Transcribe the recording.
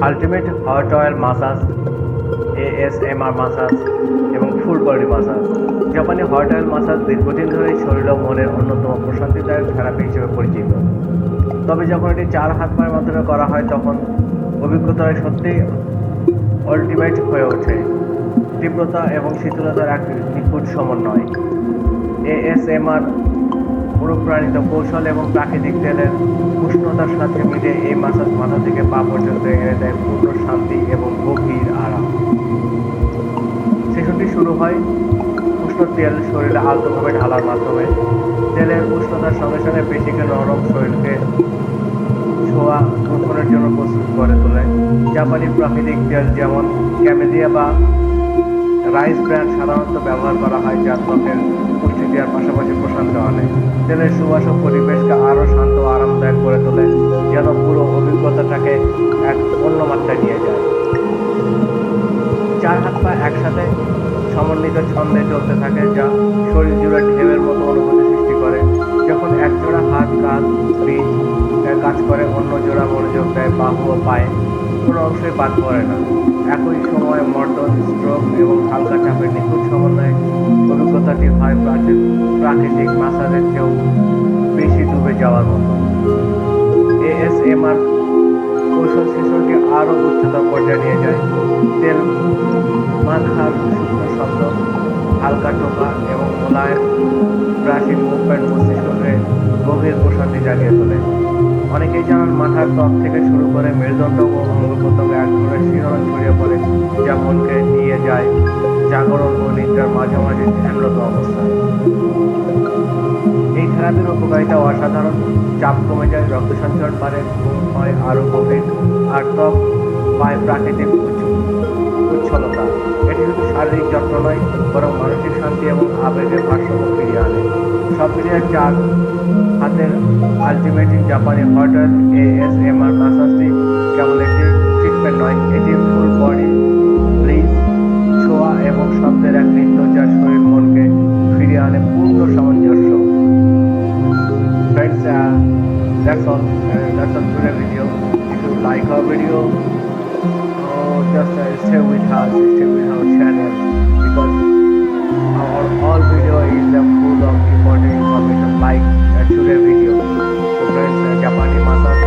Ultimate hot oil massage, ASMR massage এবং full body massage. জাপানি hot oil massage দীর্ঘদিন ধরেই শরীর ও মনের অন্যতম প্রশান্তিদায়ক থেরাপি হিসেবে পরিচিত। তবে যখন এটি 4 হাত পায়ের মাধ্যমে করা হয় তখন অভিজ্ঞতায় সত্যিই আল্টিমেট হয়ে ওঠে। তীব্রতা এবং শীতলতার এক নিখুঁত সমন্বয়। এএসএমআর অনুপ্রাণিত কৌশল এবং প্রাকৃতিক তেলের উষ্ণতার সাথে মিলে এই মাসাজ মাথা থেকে পা পর্যন্ত এনে দেয় পূর্ণ শান্তি এবং গভীর আরাম। সেশনটি শুরু হয় উষ্ণ তেল শরীরে আলতোভাবে ঢালার মাধ্যমে। তেলের উষ্ণতার সঙ্গে সঙ্গে পেশিকে নরম, শরীরকে ছোঁয়া গ্রহণের জন্য প্রস্তুত করে তোলে। জাপানি প্রাকৃতিক তেল যেমন ক্যামেলিয়া বা রাইস ব্র্যান্ড সাধারণত ব্যবহার করা হয়, যা ত্বকের পুষ্টি দেওয়ার পাশাপাশি প্রশান্তি আনে। তেলের সুবাস ও পরিবেশকে আরও শান্ত ও আরামদায়ক করে তোলে, যেন পুরো অভিজ্ঞতাটাকে এক অন্য মাত্রায় নিয়ে যায়। 4 হাত পা একসাথে সমন্বিত ছন্দে চলতে থাকে, যা শরীর জুড়ে ঢেউয়ের মতো অনুভূতি সৃষ্টি করে। যখন এক জোড়া হাত কাজ করে, অন্য জোড়া মনোযোগ দেয় বাহু ও পায়ে, কোনো অংশই বাদ পড়ে না। একই সময় মর্দন, স্ট্রোক এবং হালকা চাপের নিখুঁত সমন্বয়ে অভিজ্ঞতাটি হয় প্রাকৃতিক মাসাজের চেয়েও বেশি ডুবে যাওয়ার মতো। এএসএমআর কৌশল শিশুকে আরও উচ্চতর পর্যায়ে নিয়ে যায়। তেল মাথার শুকনো শব্দ, হালকা টোকা এবং মোলায়েম ব্রাশিং মুভমেন্ট মস্তিষ্ককে গভীর প্রশান্তি জাগিয়ে তোলে। অনেকেই জানান মাথার ত্বক থেকে শুরু করে মেরুদণ্ড ও অঙ্গ প্রত্যঙ্গে এক ধরনের শিহরণ ছড়িয়ে পড়ে, যা মনকে নিয়ে যায় জাগরণ ও নিদ্রার মাঝামাঝি ধ্যানরত অবস্থায়। এই থেরাপির উপকারিতা অসাধারণ। চাপ কমে যায়, রক্ত সঞ্চালন বাড়ে, ঘুম হয় আরও গভীর, আর ত্বক পায় প্রাকৃতিক উচ্ছলতা। এটি শুধু শারীরিক যত্ন নয়, বরং মানসিক শান্তি এবং আবেগের ভারসাম্য ফিরিয়ে আনে। সব মিলিয়ে 4 হাতের আলটিমেট জাপানি হট অয়েল এএসএমআর মাসাজটি কেবল একটি ট্রিটমেন্ট নয়, এটি ফুল বডি ব্লিজ, ছোঁয়া এবং শব্দের এক নৃত্য, যা শরীর মনকে ফিরিয়ে আনে পূর্ণ সামঞ্জস্য। Friends, that's all today video. If you like our video, just stay with us, stay with our channel, because our all video is full of important information like today video. So friends, Japanese massage